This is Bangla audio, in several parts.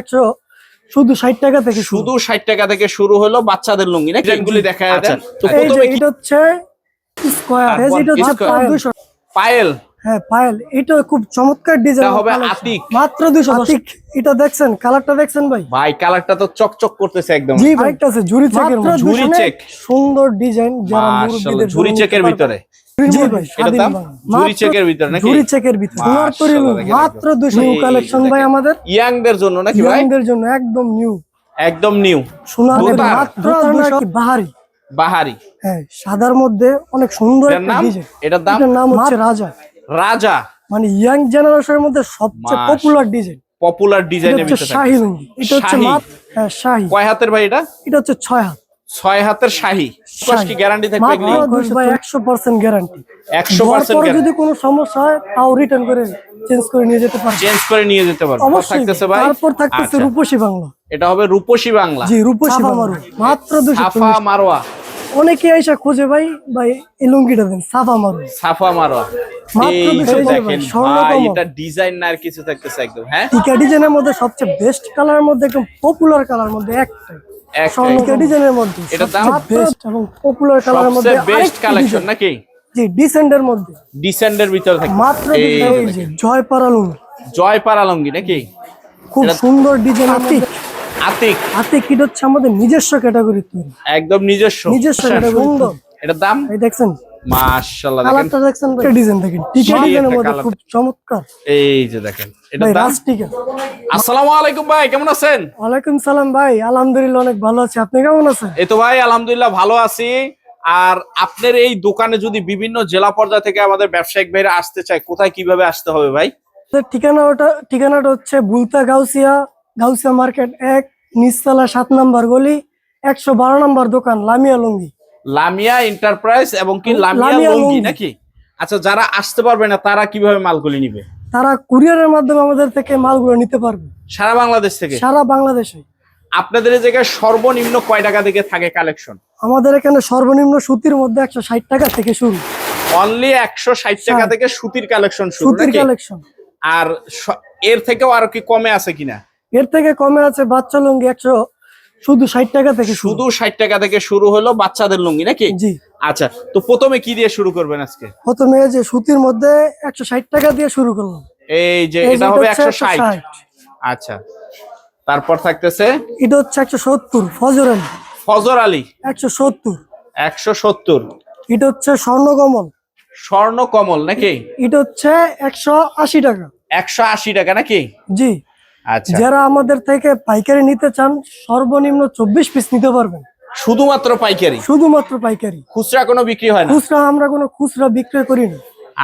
একশো শুধু 60 টাকা থেকে শুধু 60 টাকা থেকে শুরু হলো বাচ্চাদের লুঙ্গি না ডিজাইনগুলি দেখা যাচ্ছে। তো এই যে প্রথমে কি এটা হচ্ছে স্কয়ার, এটা হচ্ছে স্কয়ার। 200। পায়েল হ্যাঁ পায়েল, এটা খুব চমৎকার ডিজাইন। এটা হবে আতিক। মাত্র 200। আতিক, এটা দেখছেন কালারটা দেখছেন ভাই? ভাই কালারটা তো চকচক করতেছে একদম। জি ভাই, একটা আছে ঝুরি চেকের মধ্যে, ঝুরি চেক, সুন্দর ডিজাইন যারা মাশাআল্লাহ মুরব্বিদের ঝুরি চেকের ভিতরে। জি ভাই, এটা দাম ঝুরি চেকের ভিতরে নাকি? ঝুরি চেকের ভিতরে সোনার তরী লুঙ্গি মাত্র 200। নিউ কালেকশন ভাই আমাদের, ইয়াংদের জন্য নাকি ভাই? ইয়াংদের জন্য একদম নিউ, একদম নিউ সোনার মাত্র 200। বাহারি, বাহারি, হ্যাঁ সাদার মধ্যে অনেক সুন্দর একটা ডিজাইন। এটার দাম? এটার নাম হচ্ছে রাজা। রাজা মানে ইয়াং জেনারেশনের মধ্যে সবচেয়ে পপুলার ডিজাইন। পপুলার ডিজাইনের ভিতরে শাহী লুঙ্গি, এটা হচ্ছে হ্যাঁ শাহী। কয় হাতের ভাই এটা? এটা হচ্ছে 6 হাত। 6 হাতের শাহী। কি গ্যারান্টি থাকবে কি? ভাই 100% গ্যারান্টি। 100% যদি কোনো সমস্যা হয় তাও রিটার্ন করে চেঞ্জ করে নিয়ে যেতে পারবে। চেঞ্জ করে নিয়ে যেতে পারবে। থাকতেছে ভাই, তারপর থাকতেছে রূপসী বাংলা। এটা হবে রূপসী বাংলা। জি রূপসী বাংলা মাত্র 200। সাফা মারওয়া, অনেকে আইসা খোঁজে ভাই ভাই এই লুঙ্গিটা দেন সাফা মারওয়া। সাফা মারওয়া মাত্র 200 দেখেন ভাই, এটা ডিজাইন না আর কিছু থাকতেছে একদম। হ্যাঁ টিকা ডিজাইনের মধ্যে সবচেয়ে বেস্ট কালারের মধ্যে, একদম পপুলার কালার মধ্যে একটাই টিকা ডিজাইনের মধ্যে। এটা দাম বেস্ট এবং পপুলার কালারের মধ্যে বেস্ট কালেকশন নাকি? জি ডিসেন্ডের মধ্যে, ডিসেন্ডের ভিতরে থাকে মাত্র জয়পাড়া লুঙ্গি। জয়পাড়া লুঙ্গি নাকি? খুব সুন্দর ডিজাইন। আতিক, আতিক, আতিক এটা হচ্ছে আমাদের নিজস্ব ক্যাটাগরি তৈরি, একদম নিজস্ব ক্যাটাগরি। সুন্দর এটার দাম? এই দেখছেন মাশাআল্লাহ, দেখেন কালারটা দেখছেন ভাই, ডিজাইন দেখেন টিকা ডিজাইনের মধ্যে খুব চমৎকার। এই যে দেখেন এটা ভাই দাম। রাস্টিকা। আসসালামু আলাইকুম ভাই, কেমন আছেন? ওয়ালাইকুম সালাম ভাই, আলহামদুলিল্লাহ অনেক ভালো আছি, আপনি কেমন আছেন? এই তো ভাই আলহামদুলিল্লাহ ভালো আছি। আর আপনার এই দোকানে যদি বিভিন্ন জেলা পর্যায় থেকে আমাদের ব্যবসায়িক ভাইরা আসতে চায়, কোথায় কিভাবে আসতে হবে ভাই? ঠিকানাটা হচ্ছে বুলতা গাউসিয়া মার্কেট 1, নিচতলা 7 নম্বর গলি, 112 নম্বর দোকান, লামিয়া লুঙ্গি। লামিয়া এন্টারপ্রাইজ এবং কি লামিয়া লুঙ্গি নাকি? আচ্ছা, যারা আসতে পারবে না তারা কিভাবে মালগুলি নিবে? তারা কুরিয়ারের মাধ্যমে আমাদের থেকে মালগুলো নিতে পারবে সারা বাংলাদেশ থেকে? সারা বাংলাদেশে। আপনাদের এই জায়গায় সর্বনিম্ন কয় টাকা থেকে থাকে কালেকশন? আমাদের এখানে সর্বনিম্ন সুতির মধ্যে 160 টাকা থেকে শুরু। অনলি 160 টাকা থেকে সুতির কালেকশন শুরু সুতির নাকি? কালেকশন। আর এর থেকেও আর কি কমে আছে কিনা? এর থেকে কমে আছে বাচ্চা লুঙ্গি, শুধু 60 টাকা থেকে শুধু 60 টাকা থেকে শুরু হলো বাচ্চাদের লুঙ্গি নাকি? জি। আচ্ছা, তো প্রথমে কি দিয়ে শুরু করবেন আজকে? প্রথমে যে সুতির মধ্যে 160 টাকা দিয়ে শুরু করলাম। এই যে এটা হবে 160। আচ্ছা, তারপর থাকতেছে এটা হচ্ছে 170 ফজর আলী। ফজর আলী 170। 170। এটা হচ্ছে স্বর্ণকমল। স্বর্ণকমল নাকি? এটা হচ্ছে 180 টাকা। 180 টাকা নাকি? জি। আচ্ছা, যারা আমাদের থেকে পাইকারি নিতে চান সর্বনিম্ন 24 পিস নিতে পারবেন। শুধুমাত্র পাইকারি? শুধুমাত্র পাইকারি, খুচরা কোনো বিক্রি হয় না? আমরা কোনো খুচরা বিক্রি করি না।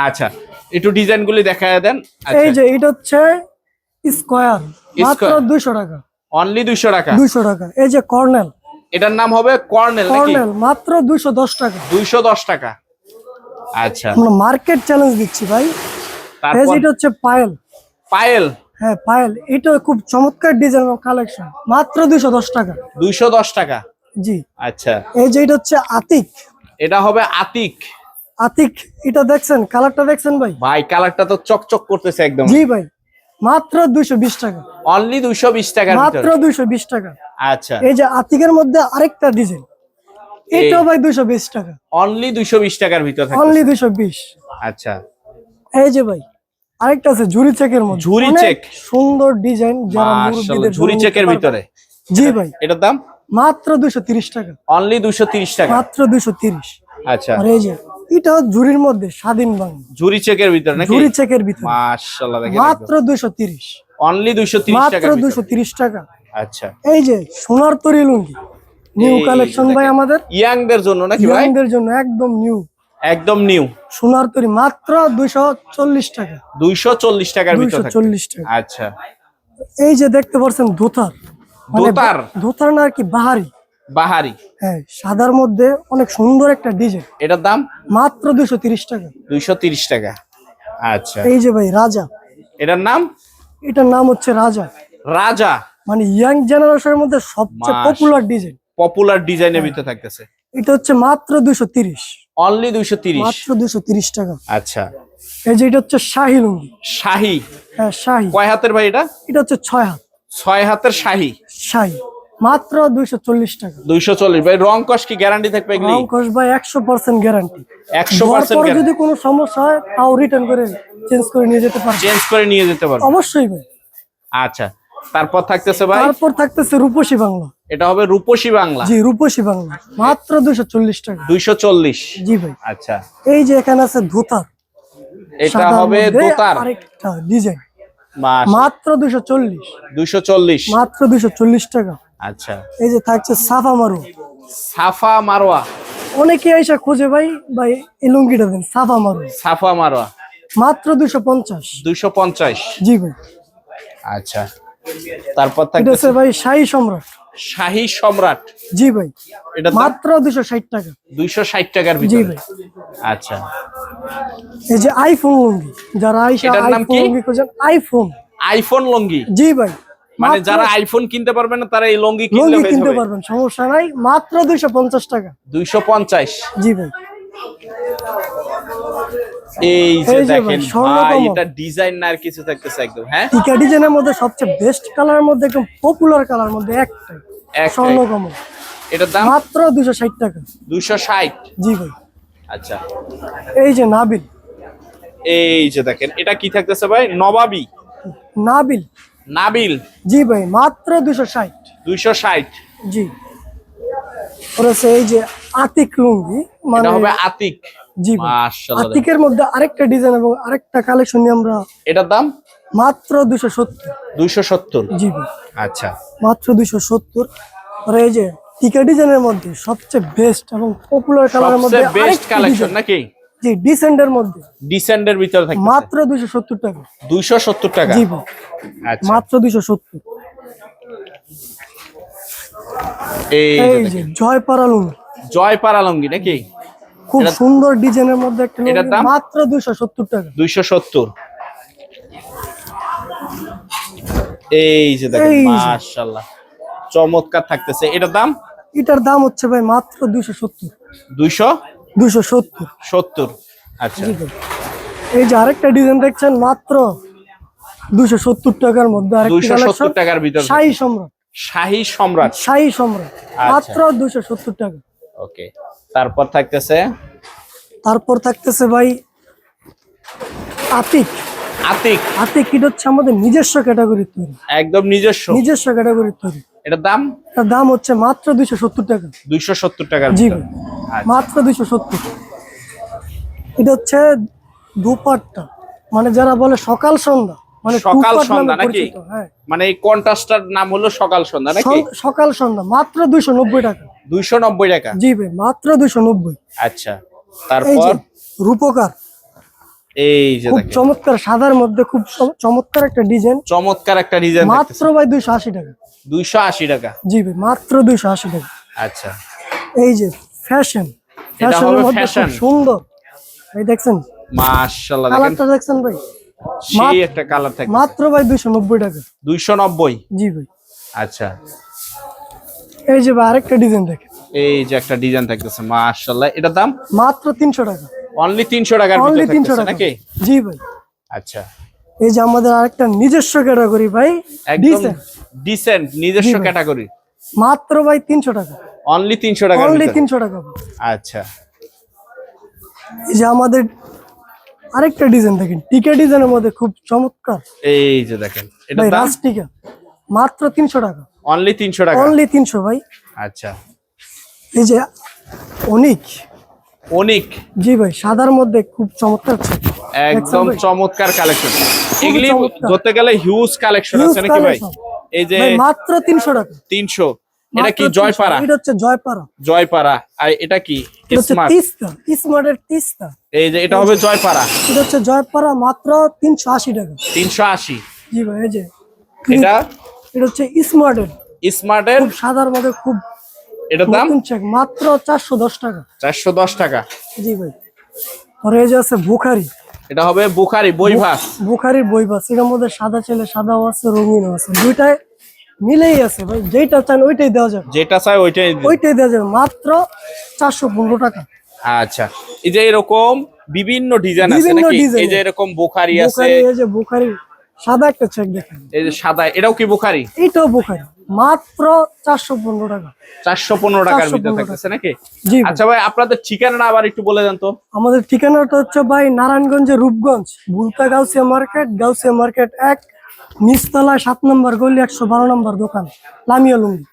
আচ্ছা, একটু ডিজাইনগুলি দেখায় দেন। এই যে এটা হচ্ছে স্কয়ার, মাত্র 200 টাকা। অনলি 200 টাকা? 200 টাকা। এই যে কর্নেল, এটার নাম হবে কর্নেল নাকি? কর্নেল মাত্র 210 টাকা। 210 টাকা। আচ্ছা, আমরা মার্কেট চ্যালেঞ্জ দিচ্ছি ভাই। তারপর এটা হচ্ছে পায়েল। পায়েল? হ্যাঁ পায়েল, এটা খুব চমৎকার ডিজাইন ও কালেকশন, মাত্র 210 টাকা। 210 টাকা। জি। আচ্ছা, এই যে এটা হচ্ছে আতিক। এটা হবে আতিক। আতিক, এটা দেখছেন কালারটা দেখছেন ভাই? ভাই কালারটা তো চকচক করতেছে একদম। জি ভাই, মাত্র 220 টাকা। অনলি 220 টাকার মাত্র ভিতরে? 220 টাকা। আচ্ছা, এই যে আতিকের মধ্যে আরেকটা ডিজাইন, এটাও ভাই 220 টাকা। অনলি 220 টাকার ভিতরে থাকে? অনলি 220। আচ্ছা, এই যে ভাই আরেকটা আছে ঝুরি চেকের মধ্যে, ঝুরি চেক, সুন্দর ডিজাইন যারা মাশাআল্লাহ মুরব্বিদের ঝুরি চেকের ভিতরে। জি ভাই, এটার দাম? মাত্র 230 টাকা। অনলি 230 টাকা? মাত্র 230। আচ্ছা, আর এই যে এটা ঝুরির মধ্যে স্বাধীন বাংলা, ঝুরি চেকের ভিতরে নাকি? ঝুরি চেকের ভিতরে, মাশাআল্লাহ দেখেন মাত্র 230। অনলি 230 টাকা? মাত্র 230 টাকা। আচ্ছা, এই যে সোনার তরী লুঙ্গি, নিউ কালেকশন ভাই আমাদের, ইয়াংদের জন্য নাকি ভাই? ইয়াংদের জন্য একদম নিউ, একদম নিউ। সোনার তরী মাত্র 240 টাকা। 240 টাকার ভিতরে থাকে? 240 টাকা। আচ্ছা, এই যে দেখতে পাচ্ছেন ধোতার, দোতার? ধোতার না আর কি, বাহারি। বাহারি, হ্যাঁ সাদার মধ্যে অনেক সুন্দর একটা ডিজাইন। এটার দাম? মাত্র 230 টাকা। 230 টাকা। আচ্ছা, এই যে ভাই রাজা, এটার নাম? এটার নাম হচ্ছে রাজা। রাজা মানে ইয়াং জেনারেশনের মধ্যে সবচেয়ে পপুলার ডিজাইন। পপুলার ডিজাইনের ভিতরে থাকতেছে? এটা হচ্ছে মাত্র 230। অনলি 230? মাত্র 230 টাকা। আচ্ছা, এই যে এটা হচ্ছে শাহী লুঙ্গি। শাহী? হ্যাঁ শাহী। কয় হাতের ভাই এটা? এটা হচ্ছে 6 হাত। 6 হাতের শাহী শাই মাত্র 240 টাকা। 240 ভাই। রং কস কি গ্যারান্টি থাকবে এগুলি? রংকশ ভাই 100% গ্যারান্টি। 100% যদি গ্যারান্টি। কোনো সমস্যা হয় তাও রিটার্ন করে চেঞ্জ করে নিয়ে যেতে পারবে। চেঞ্জ করে নিয়ে যেতে পারবে? অবশ্যই ভাই। আচ্ছা, তারপর থাকতেছে ভাই, তারপর থাকতেছে রূপসী বাংলা। এটা হবে রূপসী বাংলা। জি, রূপসী বাংলা মাত্র 240 টাকা। 240। জি ভাই। আচ্ছা, এই যে এখানে আছে ধুতার, এটা সাদার হবে মধ্যে দোতার। আরেকটা ডিজাইন মাস মাত্র 240। 240 মাত্র 240 টাকা। আচ্ছা, এই যে থাকছে সাফা মারু, সাফা মারওয়া। অনেকে এসে খোঁজে ভাই ভাই এই লুঙ্গিটা দেন সাফা মারু, সাফা মারওয়া মাত্র 250। 250। জি ভাই। আচ্ছা, তারপর এটা থাকতেছে হচ্ছে ভাই শাহী সম্রাট। শাহী সম্রাট। জি ভাই, এটা মাত্র 260 টাকা। 260 টাকার জি ভিতরে। ভাই। আচ্ছা, এই যে আইফোন লুঙ্গি, যারা আইসা এটার নাম আইফোন কি? লুঙ্গি খোঁজেন, আইফোন। আইফোন লুঙ্গি। জি ভাই, মানে মাত্র যারা আইফোন কিনতে পারবে না তারা এই লুঙ্গি কিনলে লুঙ্গি হয়ে কিনতে যাবে। পারবেন, সমস্যা নাই, মাত্র 250 টাকা। 250। জি ভাই। এই যে এই যে দেখেন ভাই, ভাই, স্বর্ণকমল। এটা ডিজাইন না আর কিছু থাকতেছে একদম। হ্যাঁ, টিকা ডিজাইনের মধ্যে সবচেয়ে বেস্ট কালারের মধ্যে একদম পপুলার কালার মধ্যে একটাই একটাই। স্বর্ণকমল, এটার দাম মাত্র 260 টাকা। 260। জি ভাই। আচ্ছা, এই যে নাবিল, এই যে দেখেন এটা কি থাকতেছে ভাই? নবাবী নাবিল। নাবিল। জি ভাই, মাত্র 260। 260। জি। ওরছে এই যে আতিক লুঙ্গি, মানে এটা হবে আতিক। জি ভাই। মাশাআল্লাহ। আতিকের মধ্যে আরেকটা ডিজাইন এবং আরেকটা কালেকশন নিয়ে আমরা এটার দাম মাত্র 270। 270। জি ভাই, আচ্ছা, মাত্র 270। আর এই যে টিকা ডিজাইনের মধ্যে সবচেয়ে বেস্ট এবং পপুলার কালারের মধ্যে সবচেয়ে বেস্ট আরেকটা কালেকশন design। নাকি? জি, ডিসেন্ডের মধ্যে ডিসেন্ডের ভিতরে থাকতেছে মাত্র 270 টাকা। 270 টাকা। জি ভাই, আচ্ছা, মাত্র 270। এই এই যে যে দেখেন জয়পাড়া লুঙ্গি, জয়পাড়া লুঙ্গি নাকি? খুব এটা- সুন্দর ডিজাইনের মধ্যে একটা এটার লুঙ্গি, দাম? মাত্র 270 টাকা। 270। এই যে দেখেন এই যে। মাশাআল্লাহ, চমৎকার থাকতেছে। এটার দাম এটার দাম হচ্ছে ভাই মাত্র 270। 270। 270। আচ্ছা, জি ভাই। এই যে আরেকটা ডিজাইন দেখছেন মাত্র 270 টাকার মধ্যে আরেকটা 270 কালেকশন, টাকার ভিতরে শাহী সম্রাট। শাহী সম্রাট। শাহী সম্রাট আচ্ছা। মাত্র 270 টাকা। ওকে, তারপর থাকতেছে তারপর থাকতেছে ভাই আতিক। আতিক। আতিক এটা হচ্ছে আমাদের নিজস্ব ক্যাটাগরির তৈরি, একদম নিজস্ব। নিজস্ব ক্যাটাগরির তৈরি। এটার দাম এটার দাম হচ্ছে মাত্র 270 টাকা। 270 টাকার জি ভিতরে। ভাই, আচ্ছা, মাত্র 270। এটা হচ্ছে দুপাট্টা, মানে যারা বলে সকাল সন্ধ্যা, মানে সকাল টুপাট নামে সন্ধ্যা নাকি? পরিচিত। হ্যাঁ, মানে এই কন্ট্রাস্টার নাম হলো সকাল সন্ধ্যা নাকি? সকাল সন্ধ্যা মাত্র 290 টাকা। 290 টাকা। জি ভাই, মাত্র 290। আচ্ছা, এই তারপর যে রূপকার, এই যে খুব দেখেন চমৎকার, সাদার মধ্যে খুব চমৎকার একটা ডিজাইন, চমৎকার একটা ডিজাইন মাত্র ভাই 280 টাকা। 280 টাকা। জি ভাই, মাত্র 280 টাকা। আচ্ছা, এই যে ফ্যাশন, এটা ফ্যাশনের হবে মধ্যে খুব fashion। সুন্দর, এই দেখছেন মাশাআল্লাহ দেখেন কালারটা দেখছেন ভাই, সেই একটা কালার থাকে। মাত্র ভাই 290 টাকা। 290। জি ভাই। আচ্ছা, এই যে ভাই আরেকটা ডিজাইন দেখেন, এই যে একটা ডিজাইন থাকতেছে মাশাআল্লাহ, এটার দাম মাত্র 300 টাকা। অনলি 300 টাকার অনলি ভিতরে 300 থাকতেছে টাকা। নাকি? জি ভাই। আচ্ছা, এই যে আমাদের আরেকটা নিজস্ব ক্যাটাগরি ভাই, একদম ডিসেন্ট, ডিসেন্ট নিজস্ব জি ভাই। ক্যাটাগরি। মাত্র ভাই 300 টাকা। অনলি 300 টাকার অনলি ভিতরে। 300 টাকা ভাই। আচ্ছা, এই যে আমাদের আরেকটা ডিজাইন দেখেন, টিকা ডিজাইনের মধ্যে খুব চমৎকার এই যে দেখেন এটার ভাই, দাম রাজ টিকা, মাত্র 300 টাকা। অনলি 300 টাকা। অনলি 300 ভাই। আচ্ছা, এই যে অনিক, অনিক। জি ভাই, সাদার মধ্যে খুব চমৎকার ছিল। একদম ভাই? চমৎকার কালেকশন। এগুলি চমৎকার। ধরতে গেলে হিউজ কালেকশন Huge আছে নাকি ভাই? collection। এই যে ভাই মাত্র 300 টাকা। 300। এটা মাত্র কি 300 জয়পাড়া? এটা হচ্ছে জয়পাড়া। জয়পাড়া। আর এটা কি এটা হচ্ছে স্মার্ট? তিস্তা, স্মার্টের তিস্তা। এই যে এটা হবে জয়পাড়া। এটা হচ্ছে জয়পাড়া, মাত্র 380 টাকা। 380। জি ভাই। এই যে এটা এটা হচ্ছে স্মার্টের, স্মার্টের। খুব সাদার মধ্যে খুব এটার দাম নতুন চেক, মাত্র 410 টাকা। 410 টাকা। জি ভাই। আর এই যে আছে বুখারি, এটা হবে বুখারি বইভাস। বুখারির বইবাস, এর মধ্যে সাদা ছেলে সাদাও আছে, রঙিনও আছে, দুইটাই মিলেই আছে ভাই, যেটা চান ওইটাই দেওয়া যাবে। যেটা চাই ওইটাই দিন। ওইটাই দেওয়া যাবে মাত্র 415 টাকা। আচ্ছা, এই যে এরকম বিভিন্ন ডিজাইন আছে বিভিন্ন নাকি? ডিজাইন। এই যে এরকম বুখারি আছে। বুখারি, এই যে বুখারি সাদা একটা চেক দেখেন, এই যে সাদা, এটাও কি বুখারি? এইটাও বোখারি, মাত্র 415 টাকা। 415 টাকার ভিতরে 415 থাকতেছে নাকি? জি ভাই। আচ্ছা ভাই, আপনাদের ঠিকানাটা আবার একটু বলে দেন তো। আমাদের ঠিকানাটা হচ্ছে ভাই নারায়ণগঞ্জের রূপগঞ্জ, বুলতা গাউসিয়া মার্কেট 1, নিচতলা 7 নম্বর গলি, 112 নম্বর দোকান, লামিয়া লুঙ্গি।